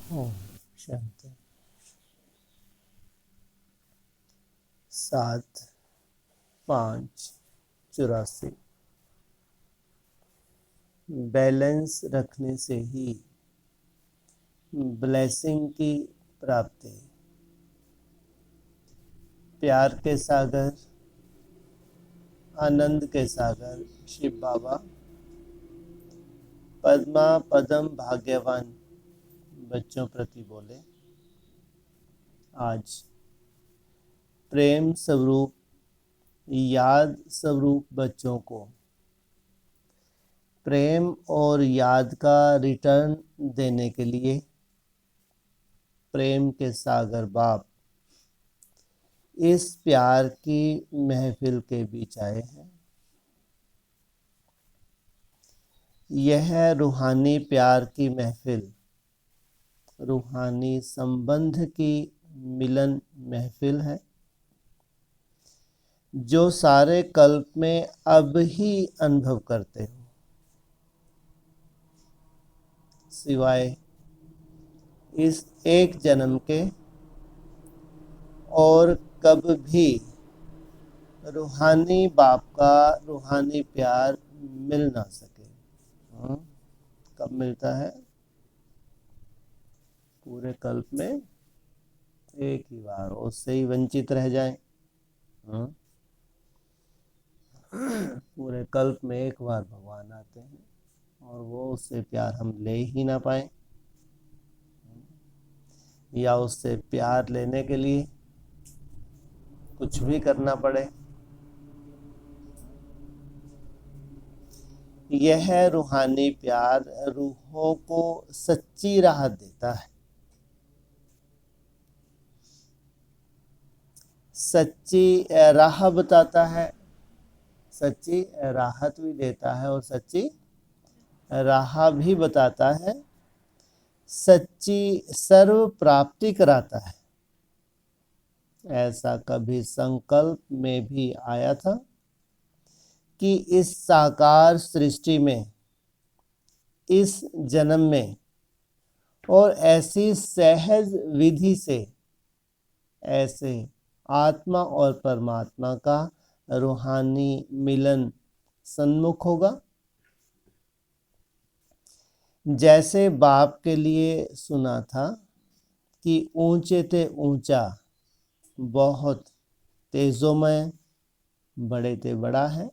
Om Shanti. 7/5/84। Balance रखने से ही blessing की प्राप्ति। प्यार के सागर, आनंद के सागर शिव बाबा पद्मा पदम भाग्यवान बच्चों प्रति बोले। आज प्रेम स्वरूप, याद स्वरूप बच्चों को प्रेम और याद का रिटर्न देने के लिए प्रेम के सागर बाप इस प्यार की महफिल के बीच आए हैं। यह रूहानी प्यार की महफिल, रूहानी संबंध की मिलन महफिल है, जो सारे कल्प में अब ही अनुभव करते हो, सिवाय इस एक जन्म के और कब भी रूहानी बाप का रूहानी प्यार मिल ना सके। कब मिलता है? पूरे कल्प में एक ही बार, उससे ही वंचित रह जाए। पूरे कल्प में एक बार भगवान आते हैं और वो उससे प्यार हम ले ही ना पाए, या उससे प्यार लेने के लिए कुछ भी करना पड़े। यह रूहानी प्यार रूहों को सच्ची राहत देता है, सच्ची राह बताता है, सच्ची राहत भी देता है और सच्ची राह भी बताता है, सच्ची सर्व प्राप्ति कराता है। ऐसा कभी संकल्प में भी आया था कि इस साकार सृष्टि में, इस जन्म में और ऐसी सहज विधि से ऐसे आत्मा और परमात्मा का रूहानी मिलन सन्मुख होगा। जैसे बाप के लिए सुना था कि ऊंचे ते ऊंचा, बहुत तेजोमय, बड़े ते बड़ा है,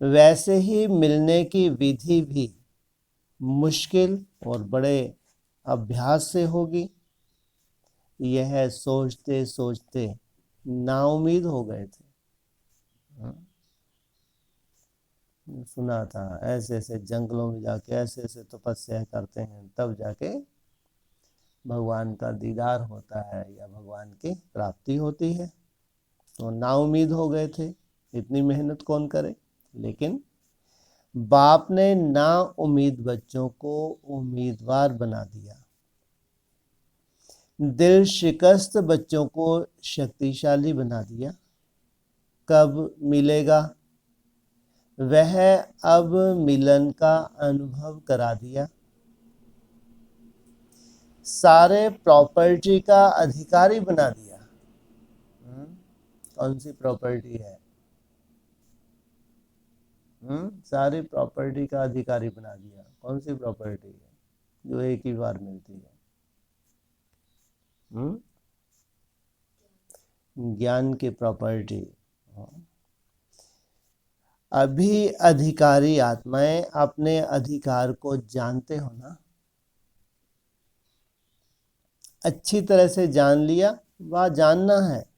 वैसे ही मिलने की विधि भी मुश्किल और बड़े अभ्यास से होगी। यह सोचते सोचते नाउम्मीद हो गए थे। सुना था ऐसे ऐसे जंगलों में जाके ऐसे ऐसे तपस्या करते हैं, तब जाके भगवान का दीदार होता है या भगवान की प्राप्ति होती है। तो नाउम्मीद हो गए थे, इतनी मेहनत कौन करे। लेकिन बाप ने ना उम्मीद बच्चों को उम्मीदवार बना दिया, दिल शिकस्त बच्चों को शक्तिशाली बना दिया। कब मिलेगा? वह अब मिलन का अनुभव करा दिया। सारे प्रॉपर्टी का अधिकारी बना दिया। कौन सी प्रॉपर्टी है? सारी प्रॉपर्टी का अधिकारी बना दिया। कौन सी प्रॉपर्टी है जो एक ही बार मिलती है? ज्ञान की प्रॉपर्टी। अभी अधिकारी आत्माएं अपने अधिकार को जानते हो ना, अच्छी तरह से जान लिया, वह जानना है।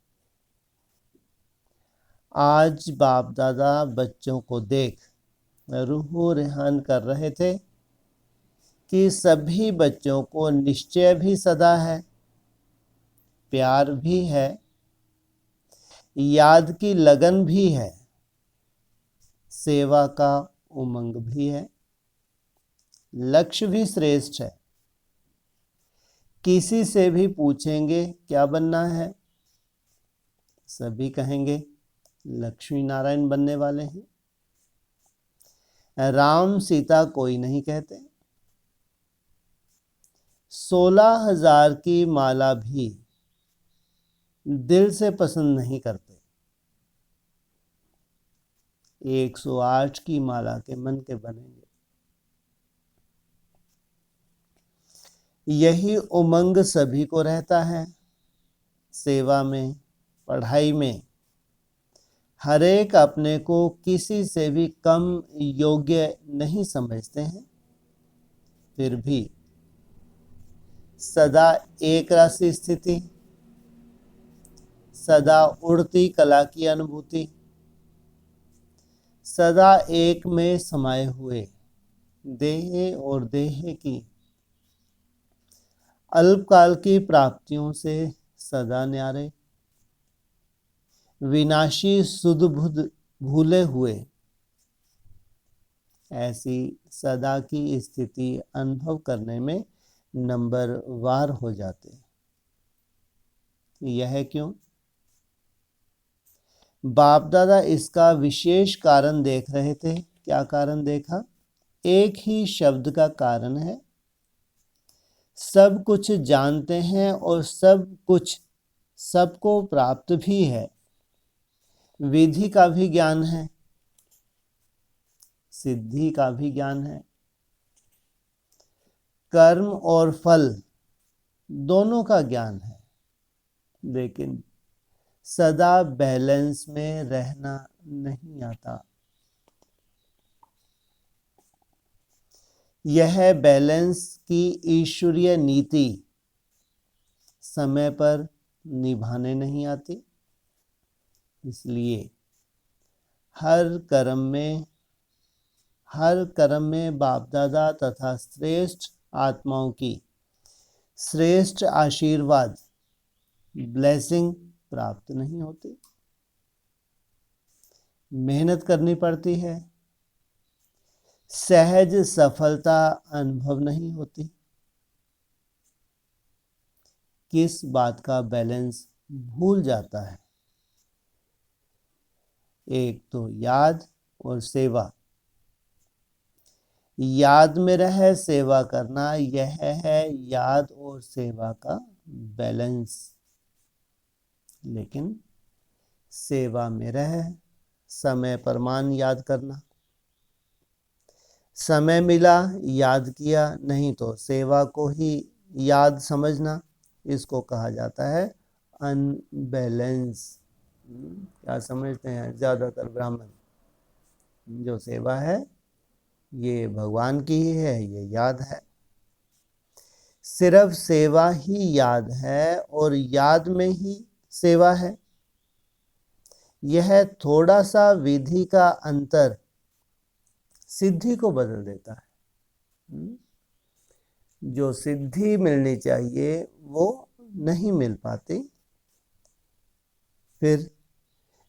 आज बाप दादा बच्चों को देख रूह रेहान कर रहे थे कि सभी बच्चों को निश्चय भी सदा है, प्यार भी है, याद की लगन भी है, सेवा का उमंग भी है, लक्ष्य भी श्रेष्ठ है। किसी से भी पूछेंगे क्या बनना है, सभी कहेंगे लक्ष्मी नारायण बनने वाले हैं। राम सीता कोई नहीं कहते, 16,000 की माला भी दिल से पसंद नहीं करते, 108 की माला के मन के बनेंगे। यही उमंग सभी को रहता है। सेवा में, पढ़ाई में हर एक अपने को किसी से भी कम योग्य नहीं समझते हैं, फिर भी सदा एक राशि स्थिति, सदा उड़ती कला की अनुभूति, सदा एक में समाये हुए देह और देह की अल्पकाल की प्राप्तियों से सदा न्यारे, विनाशी सुध बुध भूले हुए, ऐसी सदा की स्थिति अनुभव करने में नंबर वार हो जाते। यह क्यों? बाप दादा इसका विशेष कारण देख रहे थे। क्या कारण देखा? एक ही शब्द का कारण है। सब कुछ जानते हैं और सब कुछ सबको प्राप्त भी है। विधि का भी ज्ञान है, सिद्धि का भी ज्ञान है, कर्म और फल दोनों का ज्ञान है, लेकिन सदा बैलेंस में रहना नहीं आता। यह बैलेंस की ईश्वरीय नीति समय पर निभाने नहीं आती। इसलिए हर कर्म में बाप दादा तथा श्रेष्ठ आत्माओं की श्रेष्ठ आशीर्वाद ब्लेसिंग प्राप्त नहीं होती। मेहनत करनी पड़ती है, सहज सफलता अनुभव नहीं होती। किस बात का बैलेंस भूल जाता है? एक तो याद और सेवा। याद में रह सेवा करना, यह है याद और सेवा का बैलेंस। लेकिन सेवा में रह समय पर मान याद करना, समय मिला याद किया, नहीं तो सेवा को ही याद समझना, इसको कहा जाता है अनबैलेंस। क्या समझते हैं ज्यादातर ब्राह्मण? जो सेवा है ये भगवान की ही है, ये याद है। सिर्फ सेवा ही याद है और याद में ही सेवा है। यह थोड़ा सा विधि का अंतर सिद्धि को बदल देता है। जो सिद्धि मिलनी चाहिए वो नहीं मिल पाती। फिर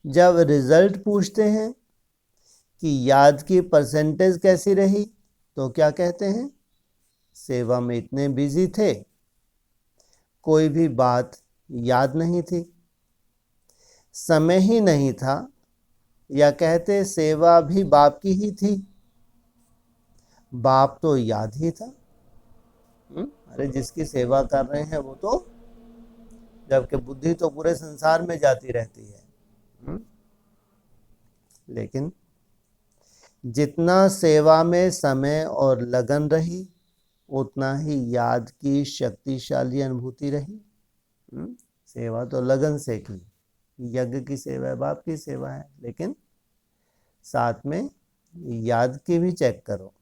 जब रिजल्ट पूछते हैं कि याद की परसेंटेज कैसी रही, तो क्या कहते हैं? सेवा में इतने बिजी थे, कोई भी बात याद नहीं थी, समय ही नहीं था, या कहते सेवा भी बाप की ही थी, बाप तो याद ही था। अरे जिसकी सेवा कर रहे हैं वो तो, जबकि बुद्धि तो पूरे संसार में जाती रहती है। लेकिन जितना सेवा में समय और लगन रही, उतना ही याद की शक्तिशाली अनुभूति रही। सेवा तो लगन से की, यज्ञ की सेवा है, बाप की सेवा है, लेकिन साथ में याद की भी चेक करो।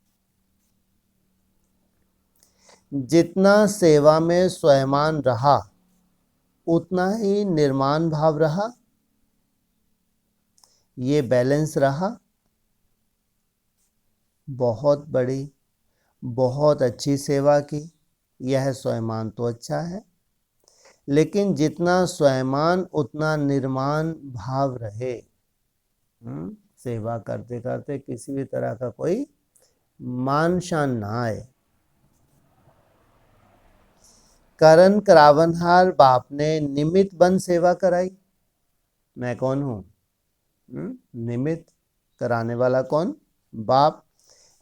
जितना सेवा में स्वयमान रहा, उतना ही निर्माण भाव रहा। ये बैलेंस रहा। बहुत बड़ी, बहुत अच्छी सेवा की, यह स्वयमान तो अच्छा है, लेकिन जितना स्वयमान उतना निर्माण भाव रहे। सेवा करते करते किसी भी तरह का कोई मान शान ना आए। करण करावनहार बाप ने निमित्त बन सेवा कराई। मैं कौन हूं? निमित्त कराने वाला कौन? बाप।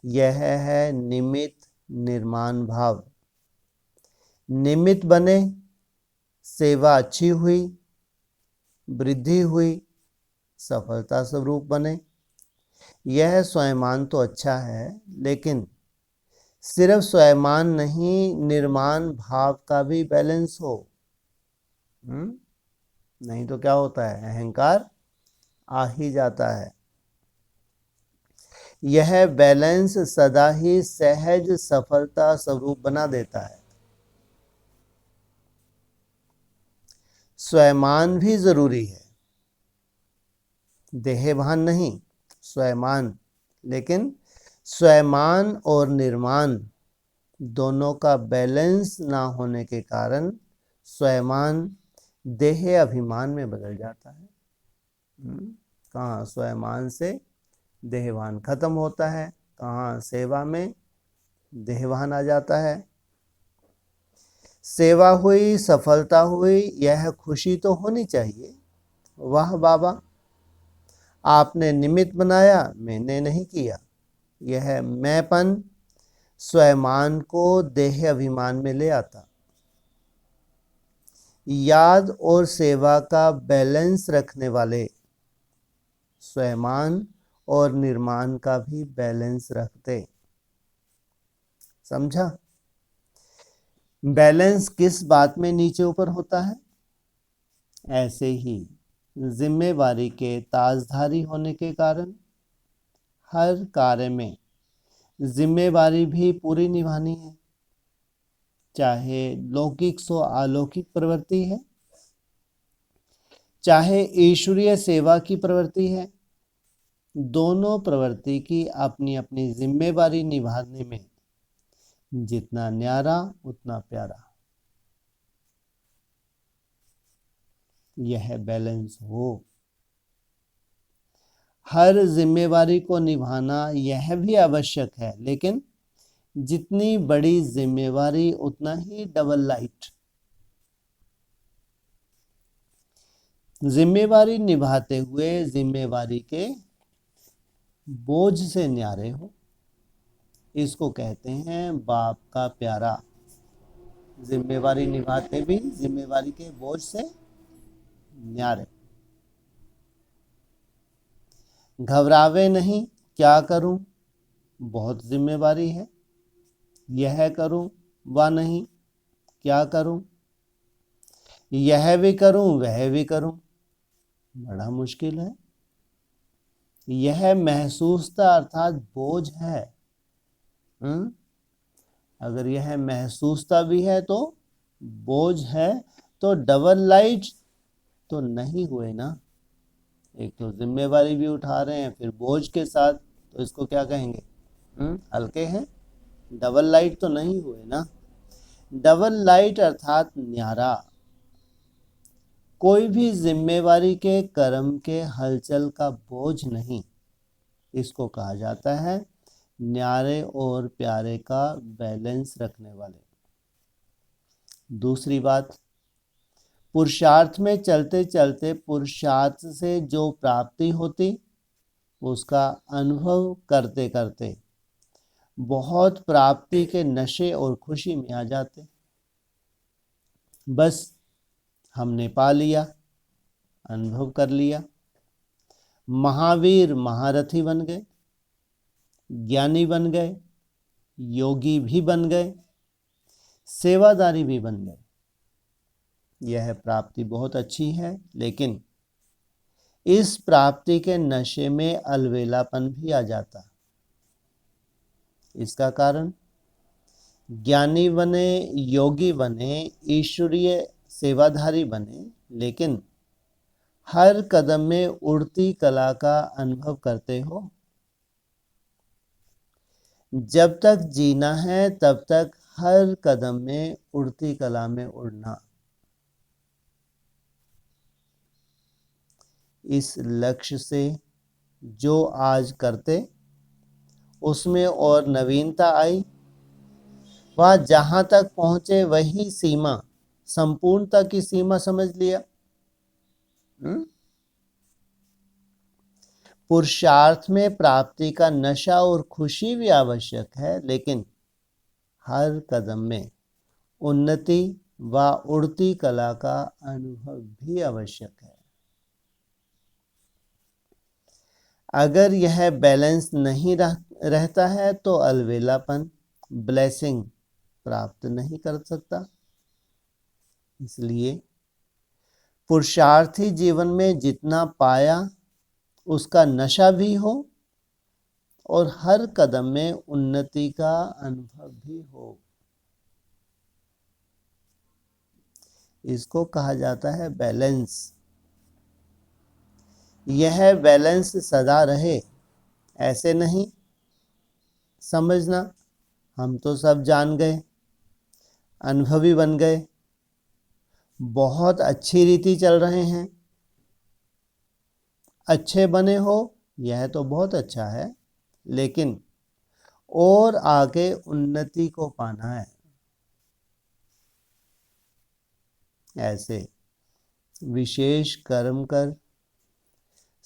यह है निमित्त निर्माण भाव। निमित्त बने, सेवा अच्छी हुई, वृद्धि हुई, सफलता स्वरूप बने। यह स्वयमान तो अच्छा है, लेकिन सिर्फ स्वयमान नहीं, निर्माण भाव का भी बैलेंस हो। नहीं तो क्या होता है, अहंकार आ ही जाता है। यह बैलेंस सदा ही सहज सफलता स्वरूप बना देता है। स्वयमान भी जरूरी है, देहभान नहीं, स्वयमान। लेकिन स्वयमान और निर्माण दोनों का बैलेंस ना होने के कारण स्वयमान देह अभिमान में बदल जाता है। कहाँ स्वयमान से देहभान खत्म होता है, कहाँ सेवा में देहभान आ जाता है। सेवा हुई, सफलता हुई, यह खुशी तो होनी चाहिए। वाह बाबा, आपने निमित्त बनाया, मैंने नहीं किया। यह मैंपन स्वयमान को देह अभिमान में ले आता। याद और सेवा का बैलेंस रखने वाले स्वयमान और निर्माण का भी बैलेंस रखते। समझा? बैलेंस किस बात में नीचे ऊपर होता है? ऐसे ही जिम्मेवारी के ताजधारी होने के कारण हर कार्य में जिम्मेवारी भी पूरी निभानी है, चाहे लौकिक सो अलौकिक प्रवृत्ति है, चाहे ईश्वरीय सेवा की प्रवृत्ति है। दोनों प्रवृत्ति की अपनी अपनी जिम्मेवारी निभाने में जितना न्यारा उतना प्यारा। यह बैलेंस हो। हर जिम्मेवारी को निभाना यह भी आवश्यक है, लेकिन जितनी बड़ी जिम्मेवारी उतना ही डबल लाइट। जिम्मेवारी निभाते हुए जिम्मेवारी के बोझ से न्यारे हो, इसको कहते हैं बाप का प्यारा। जिम्मेवारी निभाते भी जिम्मेवारी के बोझ से न्यारे। घबरावे नहीं, क्या करूं, बहुत जिम्मेवारी है, यह करूं व नहीं, क्या करूं, यह भी करूं वह भी करूं, बड़ा मुश्किल है। यह महसूसता अर्थात बोझ है। अगर यह महसूसता भी है तो बोझ है, तो डबल लाइट तो नहीं हुए ना। एक तो जिम्मेवारी भी उठा रहे हैं, फिर बोझ के साथ, तो इसको क्या कहेंगे, हल्के हैं। डबल लाइट तो नहीं हुए ना। डबल लाइट अर्थात न्यारा। कोई भी जिम्मेवारी के कर्म के हलचल का बोझ नहीं, इसको कहा जाता है न्यारे और प्यारे का बैलेंस रखने वाले। दूसरी बात, पुरुषार्थ में चलते चलते पुरुषार्थ से जो प्राप्ति होती, उसका अनुभव करते करते बहुत प्राप्ति के नशे और खुशी में आ जाते। बस हमने पा लिया, अनुभव कर लिया, महावीर महारथी बन गए, ज्ञानी बन गए, योगी भी बन गए, सेवादारी भी बन गए। यह प्राप्ति बहुत अच्छी है, लेकिन इस प्राप्ति के नशे में अलवेलापन भी आ जाता। इसका कारण ज्ञानी बने, योगी बने, ईश्वरीय सेवाधारी बने, लेकिन हर कदम में उड़ती कला का अनुभव करते हो। जब तक जीना है तब तक हर कदम में उड़ती कला में उड़ना। इस लक्ष्य से जो आज करते, उसमें और नवीनता आई। वह जहां तक पहुंचे वही सीमा, संपूर्णता की सीमा समझ लिया। पुरुषार्थ में प्राप्ति का नशा और खुशी भी आवश्यक है, लेकिन हर कदम में उन्नति व उड़ती कला का अनुभव भी आवश्यक है। अगर यह बैलेंस नहीं रहता है तो अलवेलापन ब्लेसिंग प्राप्त नहीं कर सकता। इसलिए पुरुषार्थी जीवन में जितना पाया उसका नशा भी हो और हर कदम में उन्नति का अनुभव भी हो। इसको कहा जाता है बैलेंस। यह बैलेंस सदा रहे ऐसे नहीं समझना हम तो सब जान गए, अनुभवी बन गए, बहुत अच्छी रीति चल रहे हैं, अच्छे बने हो, यह तो बहुत अच्छा है, लेकिन और आगे उन्नति को पाना है। ऐसे विशेष कर्म कर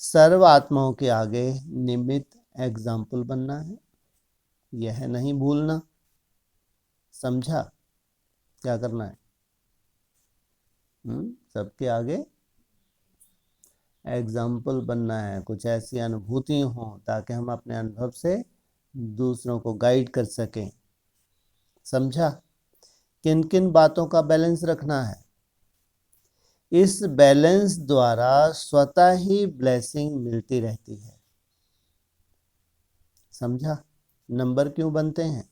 सर्व आत्माओं के आगे निमित्त एग्जाम्पल बनना है, यह नहीं भूलना। समझा क्या करना है? सबके आगे एग्जाम्पल बनना है, कुछ ऐसी अनुभूति हो ताकि हम अपने अनुभव से दूसरों को गाइड कर सकें। समझा? किन किन बातों का बैलेंस रखना है? इस बैलेंस द्वारा स्वतः ही ब्लेसिंग मिलती रहती है। समझा? नंबर क्यों बनते हैं?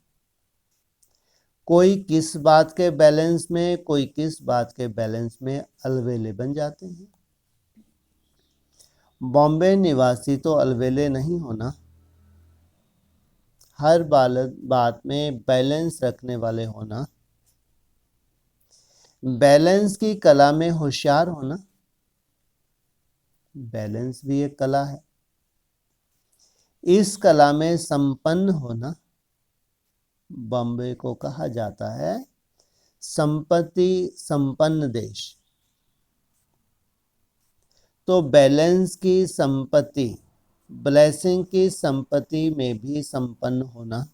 कोई किस बात के बैलेंस में, कोई किस बात के बैलेंस में अलवेले बन जाते हैं। बॉम्बे निवासी तो अलवेले नहीं होना, हर बात में बैलेंस रखने वाले होना, बैलेंस की कला में होशियार होना। बैलेंस भी एक कला है। इस कला में संपन्न होना। बॉम्बे को कहा जाता है संपत्ति संपन्न देश। तो बैलेंस की संपत्ति, ब्लेसिंग की संपत्ति में भी संपन्न होना।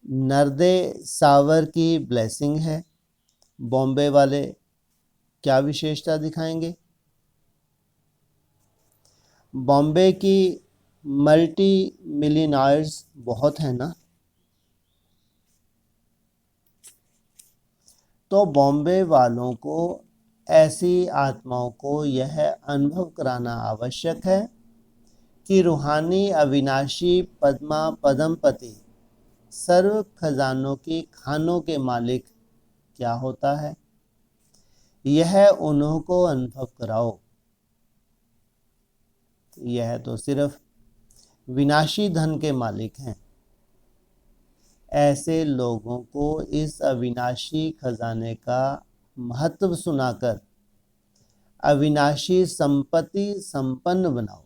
नर्दे सावर की ब्लेसिंग है, बॉम्बे वाले क्या विशेषता दिखाएंगे? बॉम्बे की मल्टी मिलियनर्स बहुत है ना, तो बॉम्बे वालों को ऐसी आत्माओं को यह अनुभव कराना आवश्यक है कि रूहानी अविनाशी पद्मपति सर्व खजानों की खानों के मालिक क्या होता है, यह उन्हों को अनुभव कराओ। यह तो सिर्फ विनाशी धन के मालिक हैं। ऐसे लोगों को इस अविनाशी खजाने का महत्व सुनाकर अविनाशी संपत्ति संपन्न बनाओ।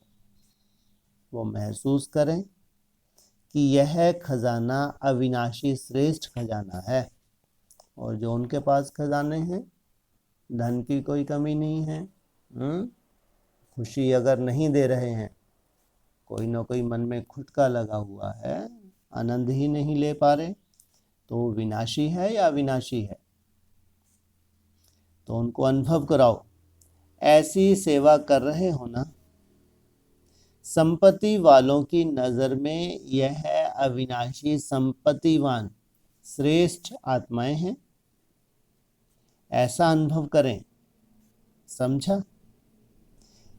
वो महसूस करें कि यह खजाना अविनाशी श्रेष्ठ खजाना है, और जो उनके पास खजाने हैं, धन की कोई कमी नहीं है, खुशी अगर नहीं दे रहे हैं, कोई ना कोई मन में खुटका लगा हुआ है, आनंद ही नहीं ले पा रहे, तो विनाशी है या अविनाशी है? तो उनको अनुभव कराओ। ऐसी सेवा कर रहे हो ना, संपत्ति वालों की नजर में यह अविनाशी संपत्तिवान श्रेष्ठ आत्माएं हैं, ऐसा अनुभव करें। समझा?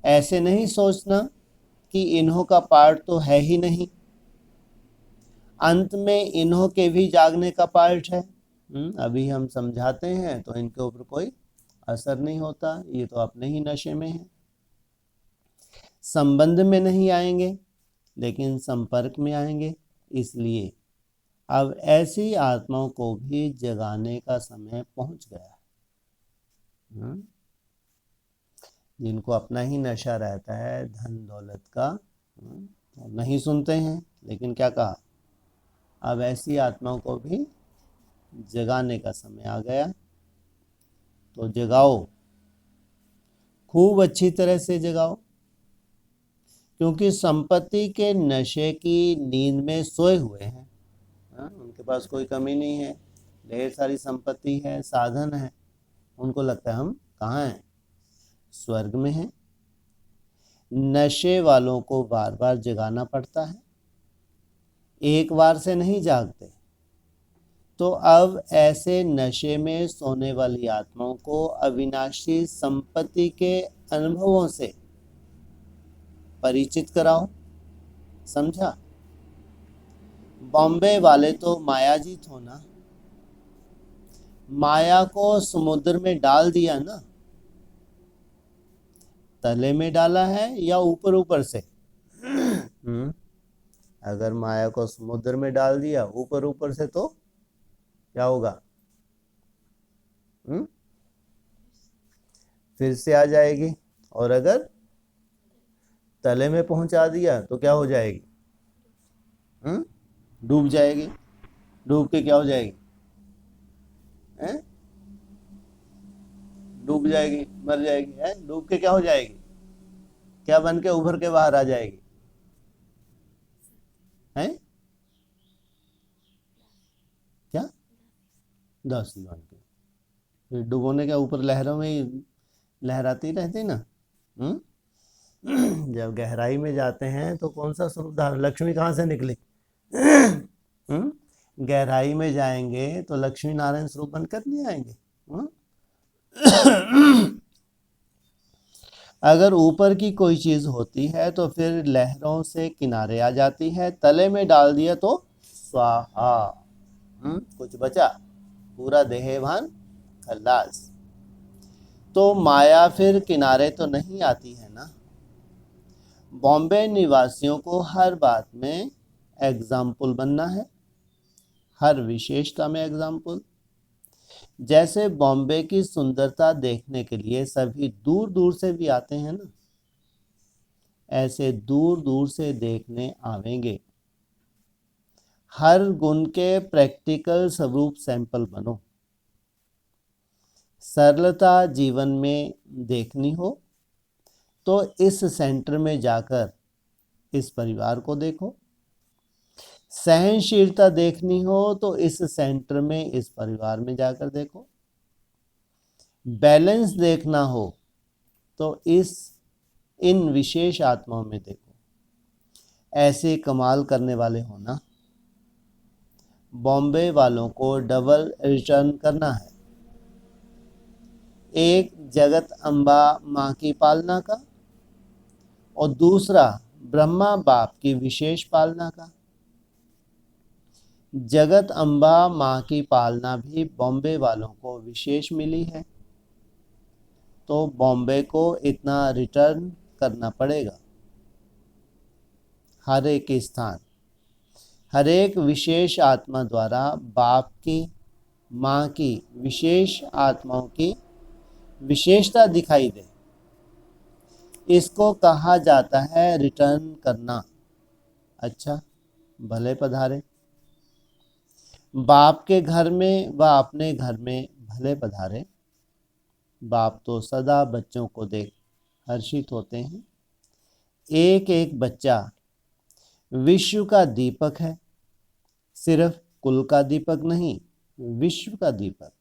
ऐसे नहीं सोचना कि इन्हों का पार्ट तो है ही नहीं, अंत में इन्हों के भी जागने का पार्ट है। अभी हम समझाते हैं तो इनके ऊपर कोई असर नहीं होता, ये तो अपने ही नशे में है, संबंध में नहीं आएंगे लेकिन संपर्क में आएंगे। इसलिए अब ऐसी आत्माओं को भी जगाने का समय पहुंच गया है। जिनको अपना ही नशा रहता है धन दौलत का, नहीं सुनते हैं, लेकिन क्या कहा, अब ऐसी आत्माओं को भी जगाने का समय आ गया। तो जगाओ, खूब अच्छी तरह से जगाओ, क्योंकि संपत्ति के नशे की नींद में सोए हुए हैं। हाँ, उनके पास कोई कमी नहीं है, ढेर सारी संपत्ति है, साधन है, उनको लगता है हम कहाँ हैं, स्वर्ग में हैं। नशे वालों को बार बार जगाना पड़ता है, एक बार से नहीं जागते। तो अब ऐसे नशे में सोने वाली आत्माओं को अविनाशी संपत्ति के अनुभवों से परिचित कराओ। समझा? बॉम्बे वाले तो मायाजीत हो ना, माया को समुद्र में डाल दिया ना, तले में डाला है या ऊपर ऊपर से? अगर माया को समुद्र में डाल दिया ऊपर ऊपर से तो क्या होगा? फिर से आ जाएगी। और अगर तले में पहुंचा दिया तो क्या हो जाएगी? डूब जाएगी। डूब के क्या हो जाएगी? हैं? डूब जाएगी, मर जाएगी। है, डूब के क्या हो जाएगी? क्या बन के उभर के बाहर आ जाएगी? हैं? क्या? दासी बन के। फिर डुबोने के ऊपर लहरों में ही लहराती रहती ना। जब गहराई में जाते हैं तो कौन सा स्वरूप धारण, लक्ष्मी कहाँ से निकली? गहराई में जाएंगे तो लक्ष्मी नारायण स्वरूप बनकर नहीं आएंगे? अगर ऊपर की कोई चीज होती है तो फिर लहरों से किनारे आ जाती है, तले में डाल दिया तो स्वाहा। कुछ बचा? पूरा देहभान खल्लास। तो माया फिर किनारे तो नहीं आती है ना। बॉम्बे निवासियों को हर बात में एग्जाम्पल बनना है, हर विशेषता में एग्जाम्पल। जैसे बॉम्बे की सुंदरता देखने के लिए सभी दूर दूर से भी आते हैं ना, ऐसे दूर दूर से देखने आवेंगे। हर गुण के प्रैक्टिकल स्वरूप सैंपल बनो। सरलता जीवन में देखनी हो तो इस सेंटर में जाकर इस परिवार को देखो। सहनशीलता देखनी हो तो इस सेंटर में इस परिवार में जाकर देखो। बैलेंस देखना हो तो इन विशेष आत्माओं में देखो। ऐसे कमाल करने वाले हो ना। बॉम्बे वालों को डबल रिटर्न करना है, एक जगत अम्बा माँ की पालना का और दूसरा ब्रह्मा बाप की विशेष पालना का। जगत अम्बा माँ की पालना भी बॉम्बे वालों को विशेष मिली है, तो बॉम्बे को इतना रिटर्न करना पड़ेगा। हर एक स्थान, हर एक विशेष आत्मा द्वारा बाप की माँ की विशेष आत्माओं की विशेषता दिखाई दे, इसको कहा जाता है रिटर्न करना। अच्छा, भले पधारे। बाप के घर में व अपने घर में भले पधारे। बाप तो सदा बच्चों को देख हर्षित होते हैं। एक एक बच्चा विश्व का दीपक है, सिर्फ कुल का दीपक नहीं, विश्व का दीपक।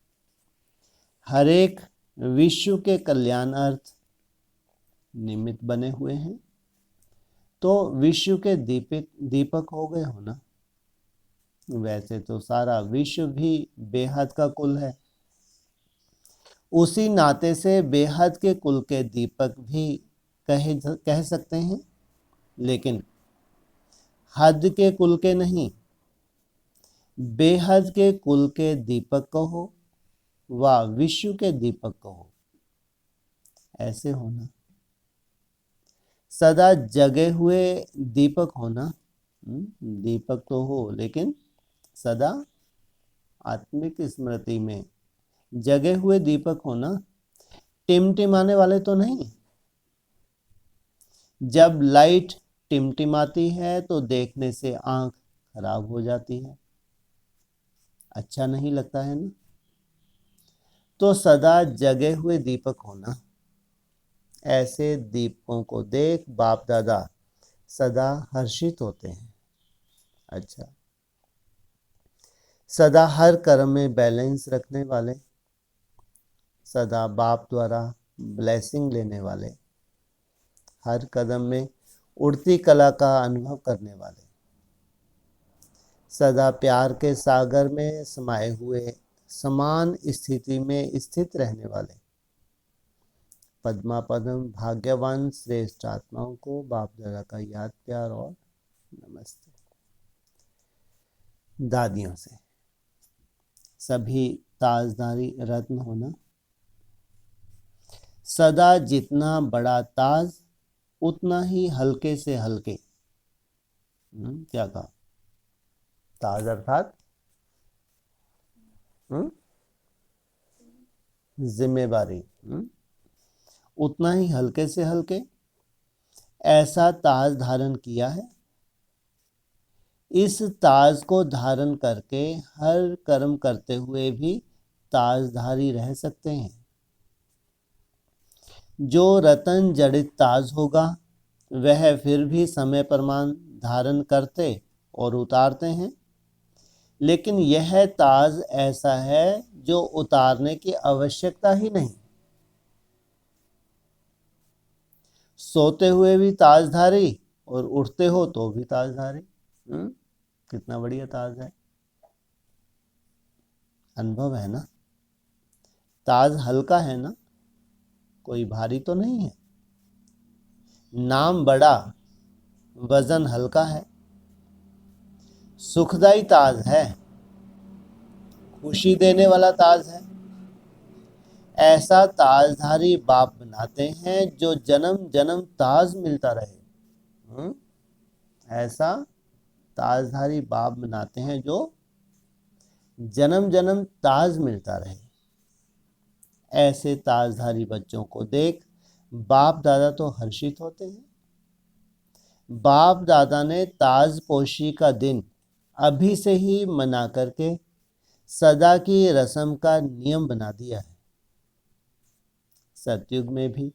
हर एक विश्व के कल्याणार्थ निमित्त बने हुए हैं, तो विश्व के दीपक हो गए हो ना। वैसे तो सारा विश्व भी बेहद का कुल है, उसी नाते से बेहद के कुल के दीपक भी कह सकते हैं, लेकिन हद के कुल के नहीं, बेहद के कुल के दीपक कहो व विश्व के दीपक कहो, ऐसे होना। सदा जगे हुए दीपक होना। दीपक तो हो लेकिन सदा आत्मिक स्मृति में जगे हुए दीपक होना, टिमटिमाने वाले तो नहीं। जब लाइट टिमटिमाती है तो देखने से आंख खराब हो जाती है, अच्छा नहीं लगता है ना। तो सदा जगे हुए दीपक होना। ऐसे दीपकों को देख बाप दादा सदा हर्षित होते हैं। अच्छा, सदा हर कर्म में बैलेंस रखने वाले, सदा बाप द्वारा ब्लेसिंग लेने वाले, हर कदम में उड़ती कला का अनुभव करने वाले, सदा प्यार के सागर में समाये हुए समान स्थिति में स्थित रहने वाले पद्मा पद्म भाग्यवान श्रेष्ठ आत्माओं को बाप दादा का याद प्यार और नमस्ते। दादियों से सभी ताजदारी रत्न होना, सदा जितना बड़ा ताज उतना ही हल्के से हल्के। क्या कहा? ताज अर्थात जिम्मेवारी, उतना ही हल्के से हल्के ऐसा ताज धारण किया है। इस ताज को धारण करके हर कर्म करते हुए भी ताजधारी रह सकते हैं। जो रतन जड़ित ताज होगा वह फिर भी समय प्रमाण धारण करते और उतारते हैं, लेकिन यह ताज ऐसा है जो उतारने की आवश्यकता ही नहीं। सोते हुए भी ताजधारी और उठते हो तो भी ताजधारी। कितना बढ़िया ताज है, अनुभव है ना। ताज हल्का है ना, कोई भारी तो नहीं है। नाम बड़ा, वजन हल्का है। सुखदाई ताज है, खुशी देने वाला ताज है। ऐसा ताजधारी बाप बनाते हैं जो जन्म जन्म ताज मिलता रहे। ऐसा ताजधारी बाप बनाते हैं जो जन्म जन्म ताज मिलता रहे। ऐसे ताजधारी बच्चों को देख बाप दादा तो हर्षित होते हैं। बाप दादा ने ताजपोशी का दिन अभी से ही मना करके सदा की रस्म का नियम बना दिया है। सतयुग में भी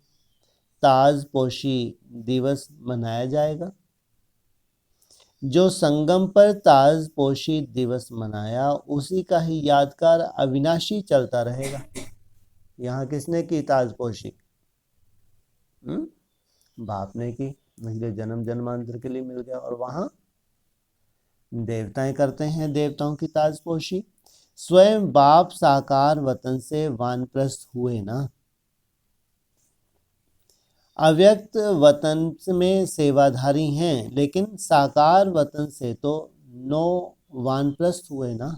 ताजपोशी दिवस मनाया जाएगा। जो संगम पर ताजपोशी दिवस मनाया उसी का ही यादगार अविनाशी चलता रहेगा। यहाँ किसने की ताजपोशी? बाप ने की, इसलिए जन्म जन्मांतर के लिए मिल गया। और वहां देवताएं करते हैं देवताओं की ताजपोशी। स्वयं बाप साकार वतन से वानप्रस्थ हुए ना। अव्यक्त वतन में सेवाधारी हैं, लेकिन साकार वतन से तो नो वानप्रस्थ हुए ना।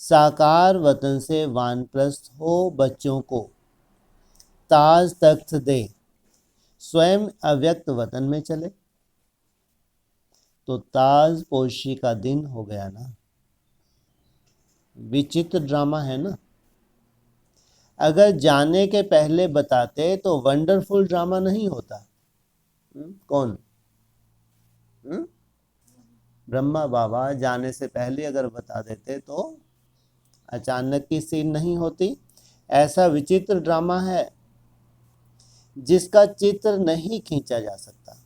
साकार वतन से वानप्रस्थ हो बच्चों को ताज तख्त दे, स्वयं अव्यक्त वतन में चले तो ताजपोशी का दिन हो गया ना। विचित्र ड्रामा है ना। अगर जाने के पहले बताते तो वंडरफुल ड्रामा नहीं होता। कौन? ब्रह्मा बाबा जाने से पहले अगर बता देते तो अचानक की सीन नहीं होती। ऐसा विचित्र ड्रामा है जिसका चित्र नहीं खींचा जा सकता।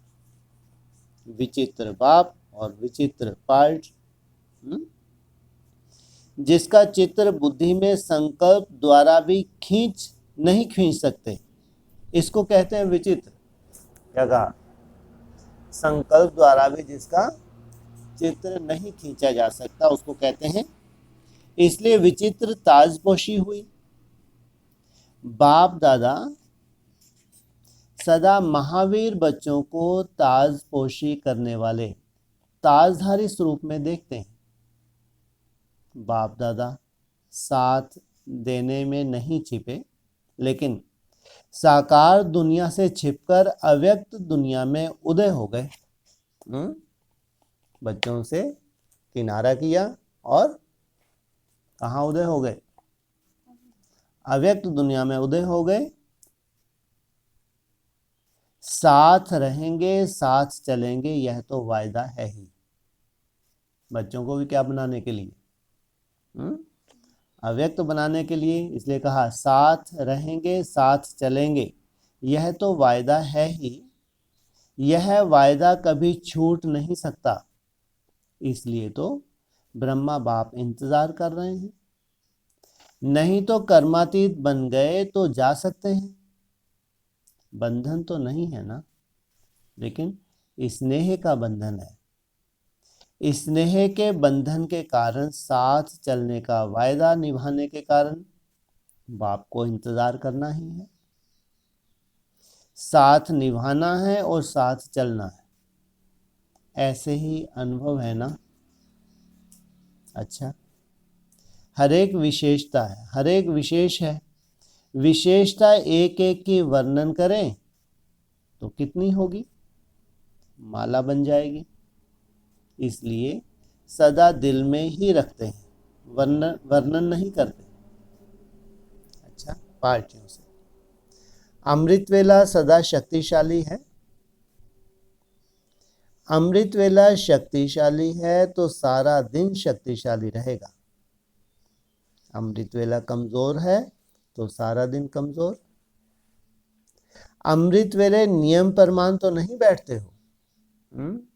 विचित्र बाप और विचित्र पार्ट, जिसका चित्र बुद्धि में संकल्प द्वारा भी नहीं खींच सकते, इसको कहते हैं विचित्र। क्या कहा? संकल्प द्वारा भी जिसका चित्र नहीं खींचा जा सकता उसको कहते हैं। इसलिए विचित्र ताजपोशी हुई। बाप दादा सदा महावीर बच्चों को ताजपोशी करने वाले ताजधारी स्वरूप में देखते हैं। बाप दादा साथ देने में नहीं छिपे, लेकिन साकार दुनिया से छिपकर अव्यक्त दुनिया में उदय हो गए। बच्चों से किनारा किया और कहाँ उदय हो गए? अव्यक्त दुनिया में उदय हो गए। साथ रहेंगे, साथ चलेंगे, यह तो वायदा है ही। बच्चों को भी क्या बनाने के लिए? अव्यक्त बनाने के लिए। इसलिए कहा साथ रहेंगे, साथ चलेंगे, यह तो वायदा है ही। यह वायदा कभी छूट नहीं सकता। इसलिए तो ब्रह्मा बाप इंतजार कर रहे हैं। नहीं तो कर्मातीत बन गए तो जा सकते हैं। बंधन तो नहीं है ना, लेकिन स्नेह का बंधन है। स्नेह के बंधन के कारण, साथ चलने का वायदा निभाने के कारण बाप को इंतजार करना ही है। साथ निभाना है और साथ चलना है, ऐसे ही अनुभव है ना। अच्छा, हर एक विशेषता है, हर एक विशेष है। विशेषता एक एक की वर्णन करें तो कितनी होगी, माला बन जाएगी। इसलिए सदा दिल में ही रखते हैं, वर्णन नहीं करते। अच्छा, पार्टियों से अमृत वेला सदा शक्तिशाली है। अमृत वेला शक्तिशाली है तो सारा दिन शक्तिशाली रहेगा। अमृत वेला कमजोर है तो सारा दिन कमजोर। अमृत वेले नियम परमान तो नहीं बैठते हो।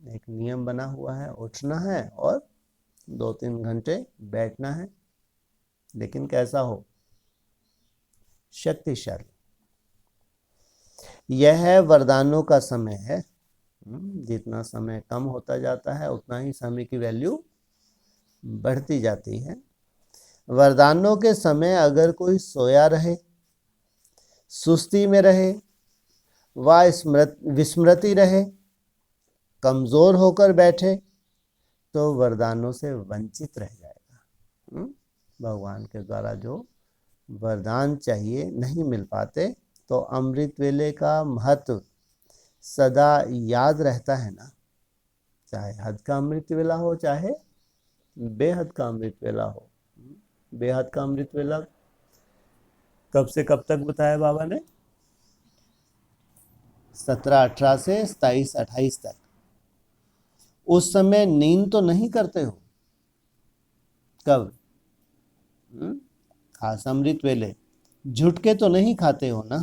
एक नियम बना हुआ है, उठना है और 2-3 घंटे बैठना है, लेकिन कैसा हो, शक्तिशाली। यह वरदानों का समय है। जितना समय कम होता जाता है उतना ही समय की वैल्यू बढ़ती जाती है। वरदानों के समय अगर कोई सोया रहे, सुस्ती में रहे, व विस्मृति रहे, कमजोर होकर बैठे, तो वरदानों से वंचित रह जाएगा। भगवान के द्वारा जो वरदान चाहिए नहीं मिल पाते, तो अमृत वेले का महत्व सदा याद रहता है ना। चाहे हद का अमृत वेला हो, चाहे बेहद का अमृत वेला हो। बेहद का अमृत वेला कब से कब तक बताया बाबा ने? 17-18 से 27-28 तक। उस समय नींद तो नहीं करते हो। कब? खास अमृत वेले झुटके तो नहीं खाते हो ना।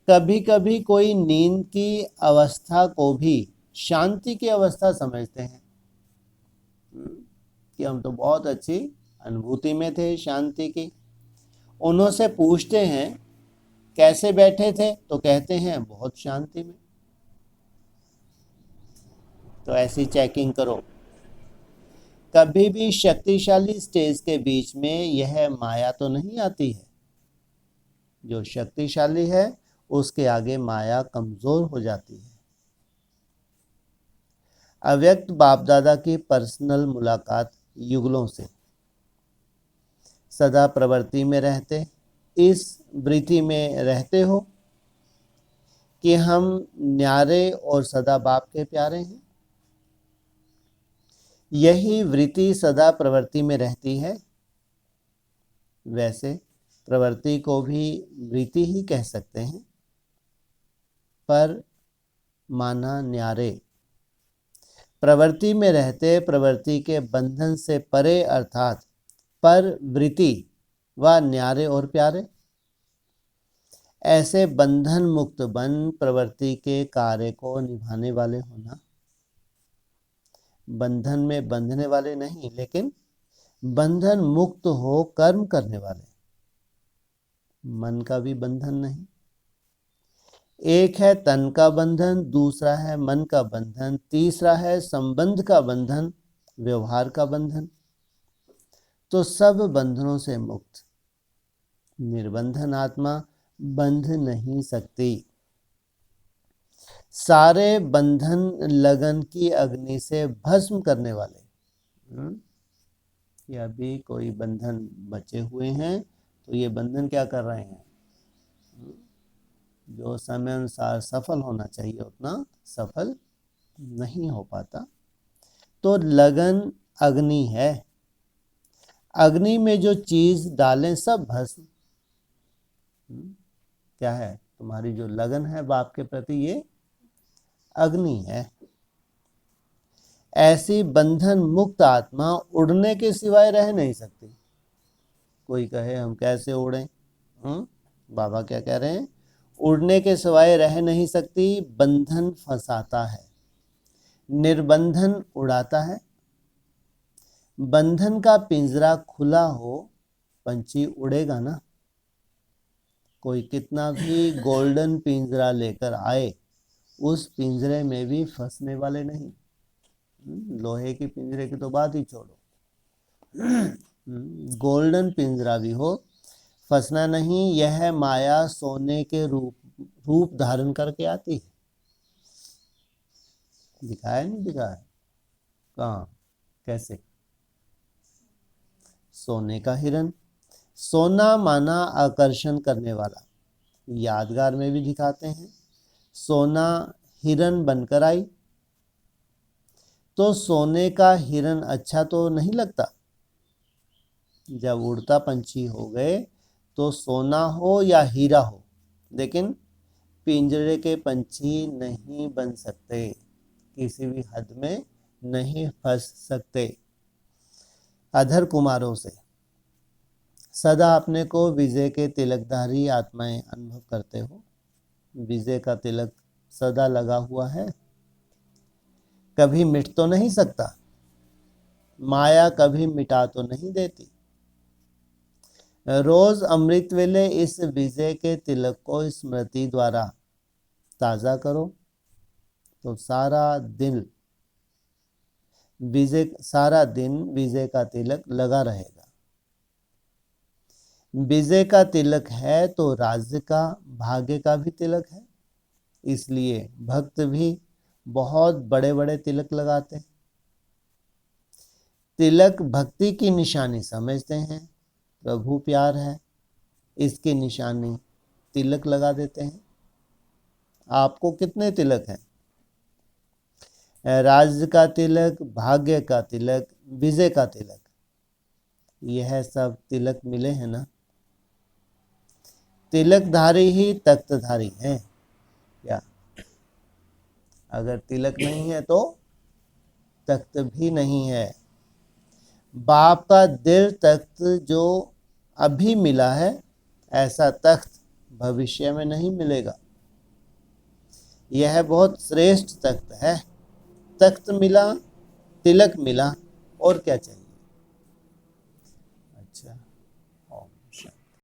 कभी कभी कोई नींद की अवस्था को भी शांति की अवस्था समझते हैं कि हम तो बहुत अच्छी अनुभूति में थे शांति की। उन्होंने पूछते हैं कैसे बैठे थे, तो कहते हैं बहुत शांति में। तो ऐसी चेकिंग करो। कभी भी शक्तिशाली स्टेज के बीच में यह माया तो नहीं आती है। जो शक्तिशाली है उसके आगे माया कमजोर हो जाती है। अव्यक्त बाप दादा की पर्सनल मुलाकात युगलों से सदा प्रवृत्ति में रहते, इस वृत्ति में रहते हो कि हम न्यारे और सदा बाप के प्यारे हैं। यही वृत्ति सदा प्रवृत्ति में रहती है। वैसे प्रवृत्ति को भी वृत्ति ही कह सकते हैं, पर माना न्यारे। प्रवृत्ति में रहते, प्रवृत्ति के बंधन से परे, अर्थात पर वृत्ति व न्यारे और प्यारे। ऐसे बंधन मुक्त बन प्रवृत्ति के कार्य को निभाने वाले होना। बंधन में बंधने वाले नहीं, लेकिन बंधन मुक्त हो कर्म करने वाले। मन का भी बंधन नहीं। एक है तन का बंधन, दूसरा है मन का बंधन, तीसरा है संबंध का बंधन, व्यवहार का बंधन। तो सब बंधनों से मुक्त निर्बंधन आत्मा बंध नहीं सकती। सारे बंधन लगन की अग्नि से भस्म करने वाले। कि अभी कोई बंधन बचे हुए हैं, तो ये बंधन क्या कर रहे हैं? जो समय अनुसार सफल होना चाहिए उतना सफल नहीं हो पाता। तो लगन अग्नि है। अग्नि में जो चीज डालें सब भस्म। क्या है? तुम्हारी जो लगन है बाप के प्रति, ये अग्नि है। ऐसी बंधन मुक्त आत्मा उड़ने के सिवाय रह नहीं सकती। कोई कहे हम कैसे उड़ें? बाबा क्या कह रहे हैं? उड़ने के सिवाय रह नहीं सकती। बंधन फंसाता है। निर्बंधन उड़ाता है। बंधन का पिंजरा खुला हो, पंछी उड़ेगा ना। कोई कितना भी गोल्डन पिंजरा लेकर आए, उस पिंजरे में भी फंसने वाले नहीं। लोहे के पिंजरे की तो बात ही छोड़ो, गोल्डन पिंजरा भी हो, फंसना नहीं। यह माया सोने के रूप धारण करके आती है। दिखाया नहीं दिखाया? कहाँ, कैसे? सोने का हिरन। सोना माना आकर्षण करने वाला। यादगार में भी दिखाते हैं, सोना हिरन बनकर आई। तो सोने का हिरन अच्छा तो नहीं लगता। जब उड़ता पंछी हो गए तो सोना हो या हीरा हो, लेकिन पिंजरे के पंछी नहीं बन सकते, किसी भी हद में नहीं फंस सकते। अधर कुमारों से सदा अपने को विजय के तिलकधारी आत्माएं अनुभव करते हो। विजय का तिलक सदा लगा हुआ है, कभी मिट तो नहीं सकता। माया कभी मिटा तो नहीं देती। रोज अमृत वेले इस विजय के तिलक को स्मृति द्वारा ताजा करो, तो सारा दिन विजय का तिलक लगा रहेगा। विजय का तिलक है तो राज्य का, भाग्य का भी तिलक है। इसलिए भक्त भी बहुत बड़े बड़े तिलक लगाते हैं। तिलक भक्ति की निशानी समझते हैं, प्रभु प्यार है, इसकी निशानी तिलक लगा देते हैं। आपको कितने तिलक हैं? राज्य का तिलक, भाग्य का तिलक, विजय का तिलक, यह सब तिलक मिले हैं ना। तिलकधारी ही तख्तधारी हैं क्या? अगर तिलक नहीं है तो तख्त भी नहीं है। बाप का दिल तख्त जो अभी मिला है, ऐसा तख्त भविष्य में नहीं मिलेगा। यह बहुत श्रेष्ठ तख्त है। तख्त मिला, तिलक मिला, और क्या चाहिए?